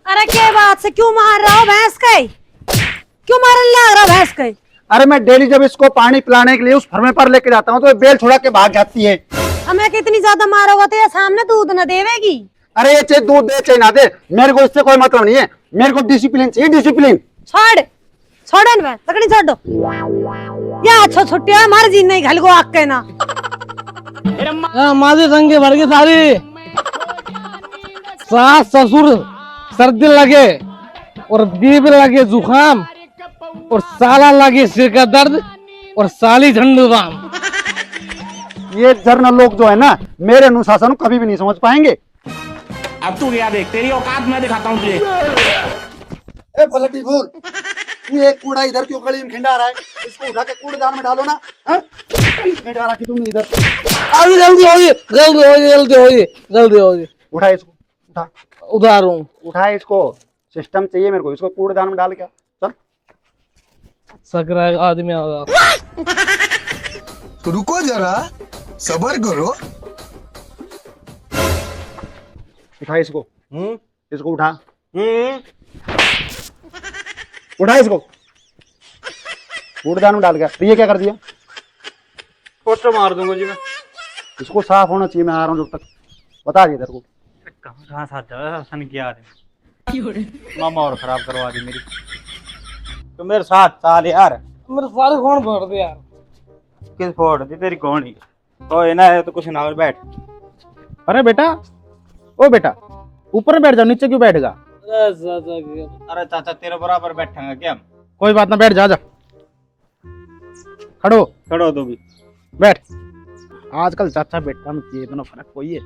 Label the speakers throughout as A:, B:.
A: अरे के बात से क्यों मार रहा हो भैंस के? क्यों मारने लग रहा भैंस के?
B: अरे मैं डेली जब इसको पानी पिलाने के लिए उस फर्मे पर लेके जाता हूँ तो ये बेल छुड़ा के भाग जाती है।
A: हमें कितनी ज्यादा मारोगा तो ये सामने दूध न देवेगी।
B: अरे ये चाहे दूध दे चाहे ना दे, मेरे को इससे कोई मतलब नहीं है। मेरे को डिसिप्लिन चाहिए, डिसिप्लिन।
A: छोड़ छोड़े न तकड़ी छोड़ दो। या अच्छा छुट्टिया मार जी नहीं घल को आग के ना
C: माजी संगे भर के सारी सास ससुर सर्दी लगे और बीबी लगे जुकाम और साला लगे सिर का दर्द और साली झंडू बाम।
B: ये जर्नल लोग जो है ना, मेरे अनुशासन को कभी भी नहीं समझ पाएंगे।
D: अब तू क्या देख, तेरी औकात मैं दिखाता हूँ तुझे।
B: ए पलटी बोल, तू एक कूड़ा इधर क्यों गली में खिंडा रहा है? इसको उठा के कूड़ेदान में डालो ना। खिंडा रखी तुमने इधर।
C: अभी जल्दी होगी, जल्दी होगी, जल्दी होगी, जल्दी होगी।
B: उठा इसको, उठा
C: उधार हूँ।
B: उठा इसको। सिस्टम चाहिए मेरे को, इसको कूड़ेदान में डाल के चल।
C: सकरा आदमी होगा।
E: तो रुको जरा, सबर करो।
B: उठा इसको। इसको उठा। उठा इसको, कूड़ेदान में डाल गया। ये क्या कर दिया?
F: पोछा मार दूंगा जी मैं।
B: इसको साफ होना चाहिए। मैं आ रहा हूँ जब तक। बता दिया तेरे को।
F: कहाँ साथ सन किया मामा और खराब करवा दी मेरी। तो मेरे साथ चाल यार।
C: मेरे सारे कौन भर दे यार।
F: किस फोड़ दी तेरी कौन ही? तो है ना, है तो कुछ ना और बैठ।
G: अरे बेटा, ओ बेटा, ऊपर बैठ जाओ, नीचे क्यों बैठेगा?
F: अरे चाचा तेरे बराबर बैठेंगे क्या हम?
G: कोई बात ना, बैठ जा। खड़ो
F: खड़ो तो भी
G: बैठ। आजकल चाचा बेटा में ये इतना फर्क कोई है?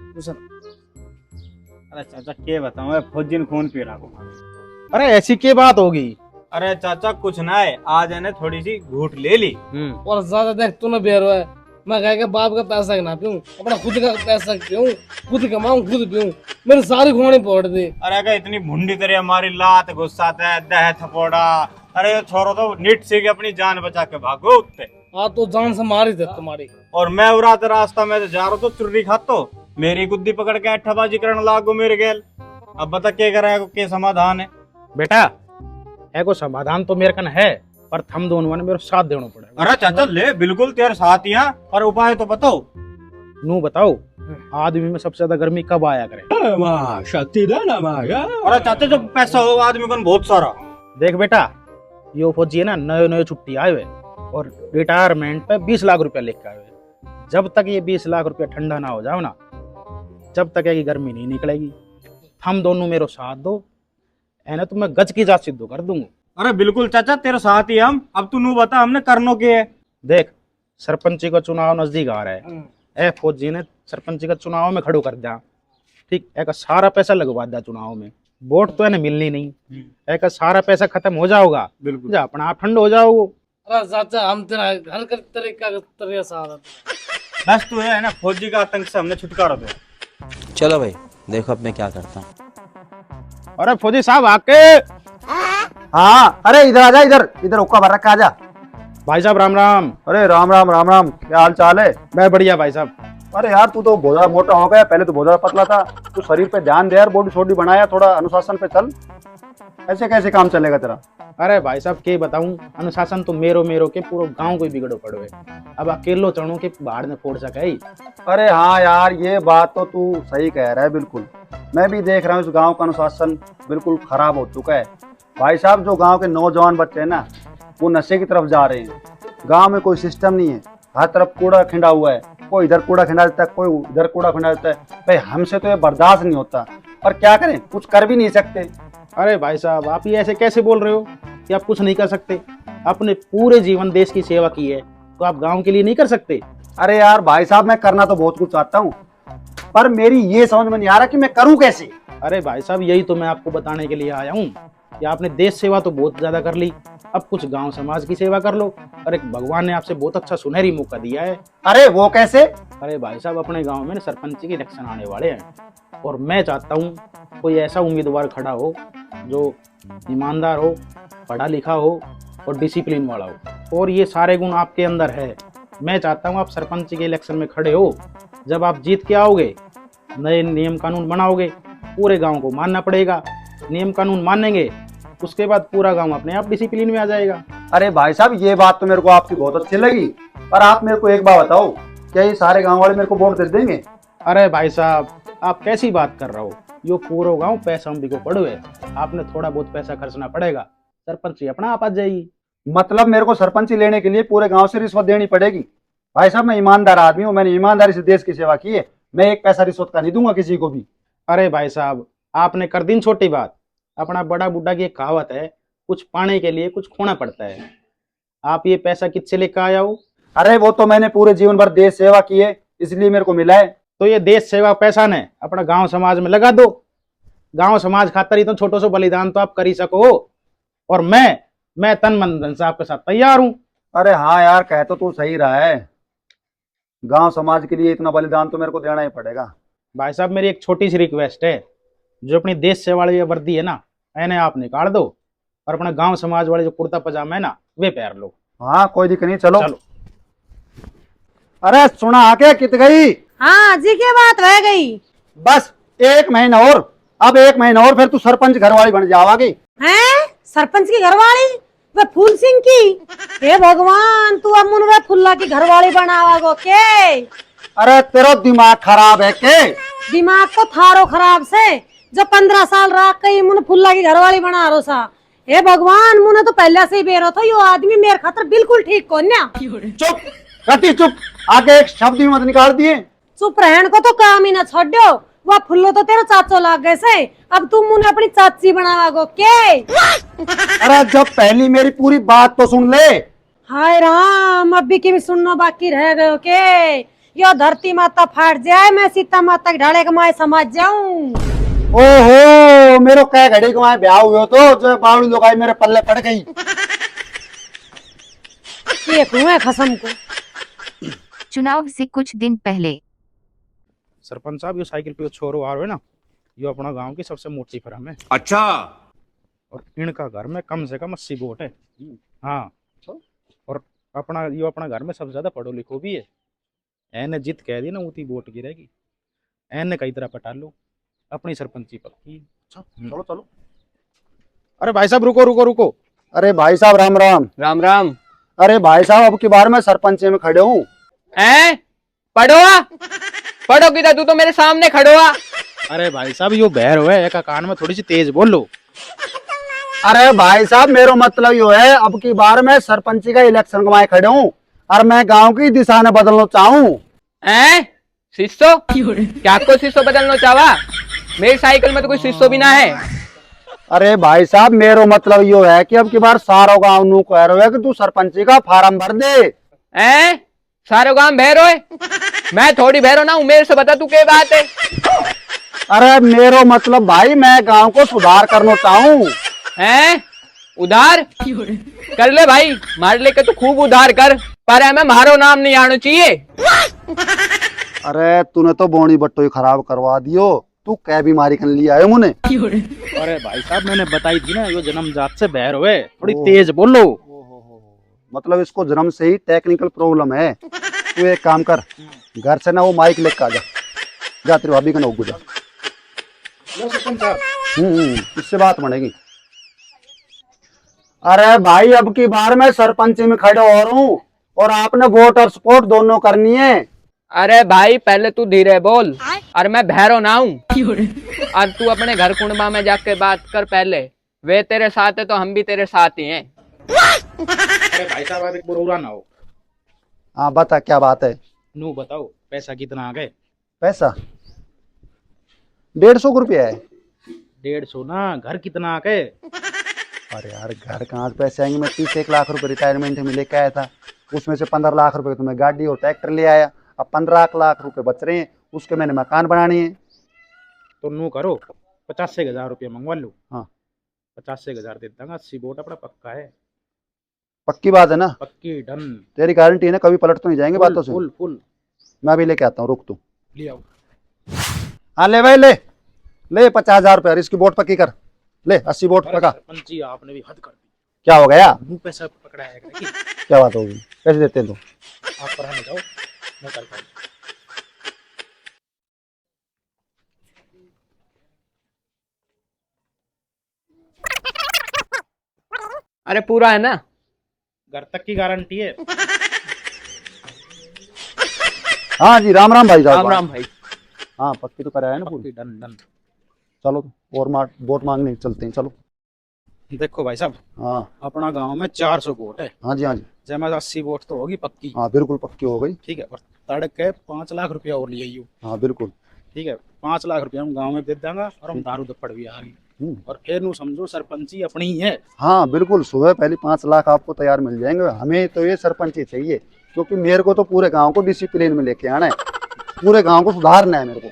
F: अरे चाचा क्या बताऊं, मैं फौजी ने खून पी रहा हूँ।
G: अरे ऐसी क्या बात होगी?
F: अरे चाचा कुछ ना है, आज है थोड़ी सी घूट ले ली।
C: और ज्यादा देख तू ना बेरो है। मैं कह के बाप का पैसा ना पीऊं, अपना खुद का पैसा पीऊं, खुद कमाऊं, खुद पीऊं। मेरे सारी घोड़े फोड़ दे।
F: अरे क्या इतनी भुंडी तेरी हमारी लात गुस्साता है, दह थपोड़ा। अरे ये छोरो तो नीट से अपनी जान बचा के भागो उत्ते।
C: हाँ तो जान से मारी थे तुम्हारी।
F: और मैं उराते रास्ता में जा रहा तो चुर्री खातो मेरी गुद्दी पकड़ के अट्ठाबाजी करने लागो मेरे गेल। अब बता क्या करेगा, क्या समाधान है?
G: बेटा है को समाधान तो मेरे कन है, पर हम दोनों ने मेरे साथ देना पड़ेगा।
F: अरे चाचा ले, बिल्कुल तेरे साथ ही हैं, पर उपाय तो बताओ।
G: नू बताओ, आदमी में सबसे ज्यादा गर्मी कब आया करे?
F: अरे चाचा जब पैसा हो आदमी को बहुत सारा।
G: देख बेटा, यो फौजी है ना, नए नए छुट्टी आए हुए और रिटायरमेंट पे 20 लाख रुपया लेके आए हुए। जब तक ये 20 लाख रुपया ठंडा ना हो जाओ ना, जब तक ये गर्मी नहीं निकलेगी। हम दोनों मेरे साथ दो, है ना, तो मैं गज की जात सिद्ध कर दूंगा।
F: अरे बिल्कुल चाचा तेरे साथ ही हम। अब तू नू बता हमने करनो के है?
G: देख, सरपंची का चुनाव नजदीक आ रहा है। ए फौजी ने सरपंची का चुनाव में खड़ो कर दिया। ठीक, एक सारा पैसा लगवा दिया चुनाव में। वोट तो है ना मिलनी नहीं, एक सारा पैसा खत्म हो जाओगा।
F: बिल्कुल
G: जा अपना आप ठंड हो जाओ।
C: अरे चाचा हम तेरा हर तरीका तेरे साथ।
F: बस तू है ना फौजी का आतंक से हमने छुटकारा दो।
H: चलो भाई देखो अब मैं क्या करता हूँ।
G: अरे फौजी साहब आके।
B: हाँ, अरे इधर आजा, इधर इधर हुक्का भर रखा, आजा।
G: भाई साहब राम राम।
B: अरे राम राम राम राम, क्या हाल चाल है?
G: मैं बढ़िया भाई साहब।
B: अरे यार तू तो बहुत ज्यादा मोटा हो गया, पहले तो बहुत ज्यादा पतला था। तू शरीर पे ध्यान दे यार, बॉडी छोटी बनाया, थोड़ा अनुशासन पे चल। ऐसे कैसे काम चलेगा तेरा?
G: अरे भाई साहब क्या बताऊं, अनुशासन तो मेरो के पूरे गांव को बिगड़ो पड़ो है। अब अकेलो चढ़ो के बाहर में फोड़ सके।
B: अरे हाँ यार, ये बात तो तू सही कह रहा है। बिल्कुल मैं भी देख रहा हूँ, इस गांव का अनुशासन बिल्कुल खराब हो चुका है। भाई साहब, जो गांव के नौजवान बच्चे हैं ना, वो नशे की तरफ जा रहे हैं। गांव में कोई सिस्टम नहीं है, हर तरफ कूड़ा खिंडा हुआ है। कोई इधर कूड़ा खिंडा देता है, कोई इधर कूड़ा खिंडा देता है। भाई हमसे तो ये बर्दाश्त नहीं होता, पर क्या करें, कुछ कर भी नहीं सकते।
G: अरे भाई साहब, आप ये ऐसे कैसे बोल रहे हो कि आप कुछ नहीं कर सकते? आपने पूरे जीवन देश की सेवा की है, तो आप गांव के लिए नहीं कर सकते?
B: अरे यार भाई साहब, मैं करना तो बहुत कुछ चाहता हूँ, पर मेरी ये समझ में नहीं आ रहा कि मैं करूँ कैसे।
G: अरे भाई साहब, यही तो मैं आपको बताने के लिए आया हूँ कि आपने देश सेवा तो बहुत ज्यादा कर ली, अब कुछ गांव समाज की सेवा कर लो। और एक भगवान ने आपसे बहुत अच्छा सुनहरी मौका दिया है।
B: अरे वो कैसे?
G: अरे भाई साहब, अपने गांव में सरपंच के इलेक्शन आने वाले हैं और मैं चाहता हूँ कोई ऐसा उम्मीदवार खड़ा हो जो ईमानदार हो, पढ़ा लिखा हो और डिसिप्लिन वाला हो, और ये सारे गुण आपके अंदर है। मैं चाहता हूँ आप सरपंच के इलेक्शन में खड़े हो, जब आप जीत के आओगे, नए नियम कानून बनाओगे, पूरे गांव को मानना पड़ेगा। नियम कानून मानेंगे, उसके बाद पूरा गांव अपने आप डिसिप्लिन में आ जाएगा।
B: अरे भाई साहब, ये बात तो मेरे को आपकी बहुत अच्छी लगी, पर आप मेरे को एक बात बताओ, क्या ये सारे गांव वाले मेरे को वोट दे देंगे?
G: अरे भाई साहब, आप कैसी बात कर रहे हो? यो पूरा गांव पैसा हम को पड़ो है, आपने थोड़ा बहुत पैसा खर्चना पड़ेगा, सरपंच ही अपना आप आ जाएगी।
B: मतलब मेरे को सरपंची लेने के लिए पूरे गांव से रिश्वत देनी पड़ेगी? भाई साहब, मैं ईमानदार आदमी हूँ, मैंने ईमानदारी से देश की सेवा की है, मैं एक पैसा रिश्वत का नहीं दूंगा किसी को भी।
G: अरे भाई साहब, आपने कर दी छोटी बात। अपना बड़ा बुड्ढा की एक कहावत है, कुछ पाने के लिए कुछ खोना पड़ता है। आप ये पैसा किससे लेकर आया हो?
B: अरे वो तो मैंने पूरे जीवन भर देश सेवा की है, इसलिए मेरे को मिला है।
G: तो ये देश सेवा पैसा ने अपना गांव समाज में लगा दो। गांव समाज खातर ही तो छोटो सो बलिदान तो आप कर ही सको। और मैं तन मन धन से आपके साथ तैयार हूँ।
B: अरे हाँ यार, कह तो तू सही रहा है, गांव समाज के लिए इतना बलिदान तो मेरे को देना ही पड़ेगा।
G: भाई साहब, मेरी एक छोटी सी रिक्वेस्ट है, जो अपनी देश सेवा वाली ये वर्दी है ना, इन्हें आप निकाल दो और अपना गांव समाज वाले जो कुर्ता पजामा है ना, वे पहन लो।
B: हाँ कोई दिक्कत नहीं, चलो।
G: चलो।
B: अरे सुना आके कित गई?
A: हाँ जी, क्या बात रह गई?
B: बस 1 महीना और, अब 1 महीना और फिर तू सरपंच घरवाली बन जावागी।
A: हैं? सरपंच की घरवाली? वे फूल सिंह की? हे भगवान, तू अब मुन वे फुल्ला की घरवाली बनावागो के?
B: अरे तेरा दिमाग खराब है के?
A: दिमाग तो थारो खराब से, जो 15 साल राख कई मुन फुल्ला की घरवाली बना रो सा। हे भगवान, मुने तो पहले से ही बेरो था, यो आदमी मेरे खातर बिल्कुल ठीक को ना।
B: चुप कटी चुप, आगे एक शब्द भी मत निकाल दिए।
A: चुप रहन को तो काम ही ना छोड़ो। वह फुल्लो तो तेरा चाचो लाग गए से, अब तुम मुने अपनी चाची बनावागो के?
B: अरे जब पहली मेरी पूरी बात तो सुन ले।
A: हाय राम, अब भी किमी सुनना बाकी रह गयो के? यो धरती माता फाट जाए, मैं सीता माता के ढाले कमाए समझ जाऊं।
B: ओहो, मेरे कह घड़ी को ब्याह हुए तो जो बावड़ी लोग आई मेरे पल्ले पड़ गई।
A: ये कुएं खसम को।
I: चुनाव से कुछ दिन पहले
G: सरपंच साहब, यो साइकिल पे छोरो आ रहे हो ना, यो अपना गांव की सबसे मोटी फर्म है।
D: अच्छा।
G: और इनका घर में कम से कम 80 वोट है। हाँ, और अपना घर में सबसे ज्यादा पढ़ो लिखो भी है। एने जित कह दी ना, उतनी वोट गिरेगी। एने कई तरह पटा लो, अपनी सरपंची पक्की।
B: चलो चलो।
G: अरे भाई साहब, रुको रुको रुको।
B: अरे भाई साहब, राम राम।
C: राम राम।
B: अरे भाई साहब, अब की बार मैं सरपंच में खड़े हूँ।
C: हैं? पढ़ोआ पढ़ो किधर? तू तो मेरे सामने खड़ोआ।
G: अरे भाई साहब, यो बहर हुआ है, एक कान में थोड़ी सी तेज बोल लो।
B: अरे भाई साहब, मेरा मतलब यो है, अब की बार मैं सरपंची का इलेक्शन कमाए खड़े हूँ और मैं गांव की दिशा ने बदलना चाहूँ।
C: हैं? शिष्यो? क्या को शिष्यो बदलना चाहवा? मेरी साइकिल में तो कोई शिष्यो भी ना है।
B: अरे भाई साहब, मेरा मतलब यो है कि अब की बार सारो गांव नू कह रहे हो कि तू सरपंची का फार्म भर दे।
C: हैं? सारे गांव बहरो है? मैं थोड़ी बहरो ना हूँ, मेरे से बता तू क्या बात है?
B: अरे मेरा मतलब भाई, मैं गांव को सुधार करना चाहूँ।
C: हैं? उधार कर ले भाई, मार लेके तो खूब उधार कर, पर हमें मारो नाम नहीं आना चाहिए।
B: अरे तूने तो बोनी बट्टो ही खराब करवा दियो, तू क्या बीमारी कर लिया है मुने?
G: अरे भाई साहब, मैंने बताई थी ना, यो जन्मजात से बहर हुए, थोड़ी तेज बोलो।
B: मतलब इसको जन्म से ही टेक्निकल प्रॉब्लम है। तू एक काम कर, घर से ना वो माइक लेकर आ जा, जा तेरी भाभी का नौक गुजा। इससे बात बनेगी। अरे भाई, अब की बार मैं सरपंच में खड़े हो रहा हूँ और आपने वोट और सपोर्ट दोनों करनी है।
C: अरे भाई, पहले तू धीरे बोल, और मैं भैरो ना हूँ। और तू अपने घर कुंडबा में जाके बात कर पहले, वे तेरे साथ है तो हम भी तेरे साथ ही हैं।
G: अरे भाई साहब, आप एक बुरा ना हो।
B: हाँ बता, क्या बात है?
G: नू बताओ, पैसा कितना आ गए?
B: पैसा 150 रुपया है।
G: 150 ना, घर कितना आ गए?
B: अरे यार, घर कहाँ से पैसे आएंगे? मैं 31 लाख रुपए रिटायरमेंट में लेके आया था, उसमें से 15 लाख रुपए तो मैं गाड़ी और ट्रैक्टर ले आया। अब 15 लाख रुपए बच रहे हैं, उसके मैंने मकान बनाने हैं।
G: तो नू करो, 85,000 रुपया मंगवा लो।
B: हाँ,
G: 85,000 दे दूंगा। 80 वोट अपना पक्का है।
B: पक्की बात है ना?
G: पक्की डन।
B: तेरी गारंटी है ना? कभी पलट तो नहीं जाएंगे बातों से?
G: Full full.
B: मैं भी लेके आता हूँ, रुक तू।
G: ले आओ।
B: हाँ ले भाई, ले 50,000 रुपया, इसकी वोट पक्की कर। ले 80 वोट पका।
G: सरपंच जी, आपने भी हद कर दी।
B: क्या हो गया?
G: मुंह पैसा पकड़ा है कि?
B: क्या बात होगी? कैसे देते हैं तुम?
G: आप पढ़ाने जाओ, मैं करता हूँ।
C: अरे पूरा है ना?
G: घर तक की गारंटी है।
B: हाँ जी, राम राम भाई साहब।
C: राम राम भाई।
B: हाँ, पक्की तो कराया है ना पूरी?
G: Done done.
B: चलो और वोट मांगने चलते हैं, चलो।
G: देखो भाई साहब,
B: हाँ
G: अपना गांव में 400 वोट है,
B: हाँ जी, हाँ जी,
G: जैसे 80 वोट तो होगी पक्की।
B: हाँ बिल्कुल पक्की हो गई।
G: ठीक है, और तड़के 5 लाख रुपया और लिए यू।
B: हाँ बिल्कुल।
G: ठीक है, 5 लाख रुपया हम गांव में दे देंगे और हम दारू दप्पड़ भी आ गई। और फिर नू समझो सरपंची अपनी ही है।
B: हाँ बिल्कुल, सुबह पहले 5 लाख आपको तैयार मिल जाएंगे। हमें तो ये सरपंच ही चाहिए, क्योंकि मेरे को तो पूरे गांव को डिसिप्लिन में लेके आना है, पूरे गांव को सुधारना है मेरे को,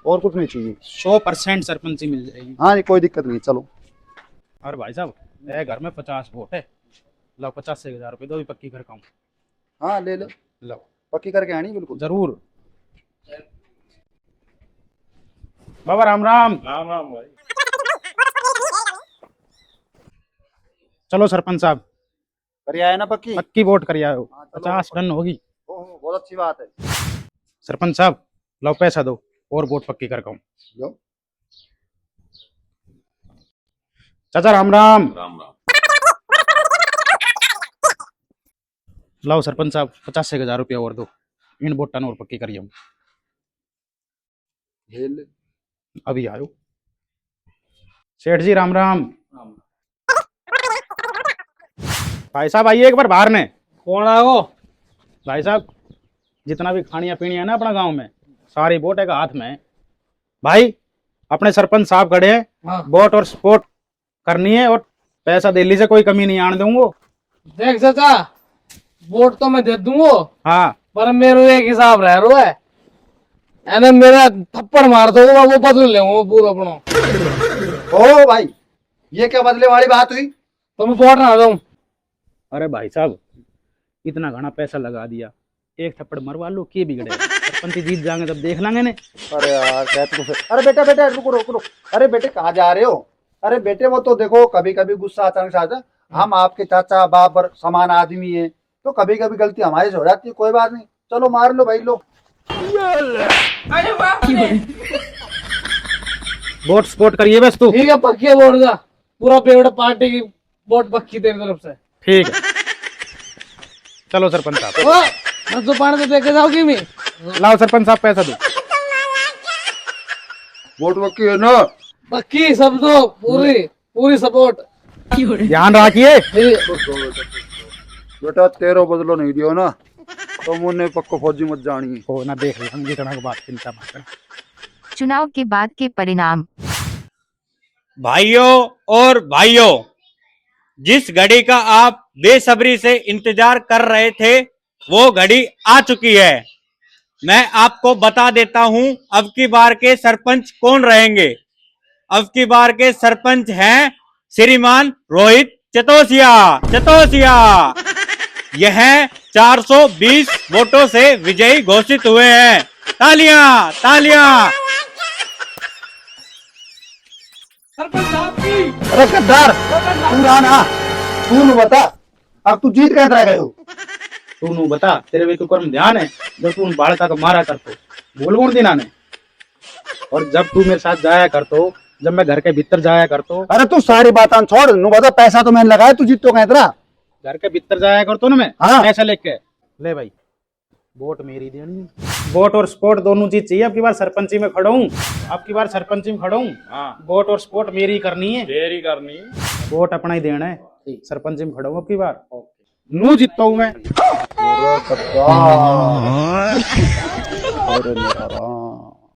B: और कुछ नहीं चाहिए।
G: 100% सरपंची मिल जाएगी।
B: हाँ जी, कोई दिक्कत नहीं, चलो।
G: और भाई साहब, मेरे घर में 50 वोट है, लो 85,000 रुपये दो, भी पक्की घर का हूँ।
B: हाँ ले लो,
G: लो
B: पक्की करके आनी बिल्कुल।
G: जरूर। बाबा राम राम।
F: राम राम भाई।
G: चलो सरपंच साहब,
B: करिए आए ना पक्की?
G: पक्की वोट करिए आओ,
B: हाँ, चलो।
G: 50 रन होगी।
B: ओहो, बहुत अच्छी बात है।
G: सरपंच साहब, लो पैसा दो और वोट पक्की कर का हूँ।
B: लो।
G: चाचा राम राम।
D: राम राम।
G: लाओ सरपंच साहब, 85,000 रुपया और दो, इन वोटन और पक्की करिए।
B: ले ले।
G: अभी आयो। सेठ जी राम राम। भाई साहब आइए एक बार बाहर ने।
F: कौन आओ?
G: भाई साहब, जितना भी खानिया पीनी है ना अपना गांव में, सारी वोट एक हाथ में है। भाई अपने सरपंच साहब खड़े हैं, वोट और सपोर्ट करनी है, और पैसा दिल्ली से कोई कमी नहीं आने दूंगा।
J: देख चाचा, वोट तो मैं दे दूंगा,
G: हाँ
J: पर मेरे एक हिसाब रह रो है, एने मेरा थप्पड़ मार दो वो बदल ले पूरा अपना।
B: ओ भाई, ये क्या बदले वाली बात हुई?
J: तो मैं वोट ना दूं।
G: अरे भाई साहब, इतना घना पैसा लगा दिया, एक थप्पड़ मरवा लो, के बिगड़े। सरपंच जीत जाएंगे तब देख लेंगे ने।
B: अरे यार, कहते तो अरे बेटा बेटा रुको रुको रुको। अरे बेटे कहाँ जा रहे हो? अरे बेटे, वो तो देखो कभी कभी गुस्सा अचानक से आता है। हम आपके चाचा बाप और समान आदमी है, तो कभी कभी गलती हमारी से हो जाती है, कोई बात नहीं। चलो मार लो भाई, लो।
G: वोट सपोर्ट करिए बस तू।
J: ठीक है, पक्की वोट दा, पूरा पेड़ पार्टी की वोट पक्की तेरी तरफ से।
G: ठीक है, चलो सरपंच साहब।
J: मैं तो पानी तो देखे जाओगी मैं।
G: लाओ सरपंच साहब पैसा दो।
B: वोट पक्की है ना?
J: पक्की सब दो, पूरी पूरी सपोर्ट।
G: ध्यान रखिए।
B: बेटा तेरो बदलो नहीं दियो ना, तो मुन्ने पक्को फौजी मत जानी।
G: हो ना, देख लेंगे जितना की बात, चिंता मत कर।
I: चुनाव के बाद के परिणाम।
F: भाइयों और भाइयों, जिस घड़ी का आप बेसब्री से इंतजार कर रहे थे, वो घड़ी आ चुकी है। मैं आपको बता देता हूं अब की बार के सरपंच कौन रहेंगे। अब की बार के सरपंच हैं श्रीमान रोहित चतोसिया। यह 420 वोटों से विजयी घोषित हुए हैं। तालियां तालियां।
B: अरे गद्दार, तू ना तू बता, अब तू जीत कैसे गए हो?
G: तू नू बता, तेरे वे कर्म ध्यान है जब तू उन बालका को मारा करतो, भूल कौन दिना ने? और जब तू मेरे साथ जाया करतो, जब मैं घर के भीतर जाया करतो।
B: अरे तू सारी बात छोड़, नू बता पैसा तो मैंने लगाया, तू जीत तो कहते रहा।
G: घर के भीतर जाया करतो ना मैं,
B: हाँ।
G: पैसा लेके। ले भाई, वोट मेरी देनी। वोट और सपोर्ट दोनों चीज चाहिए। अब की बार सरपंची में खड़ा हूँ, अब की बार सरपंची में खड़ा हूँ। वोट और सपोर्ट मेरी करनी है,
F: देरी करनी है।
G: वोट अपना ही देना है। सरपंची में खड़ा हूँ अब की बार, नू जीतता हूँ मैं।
B: अरे मेरा राम।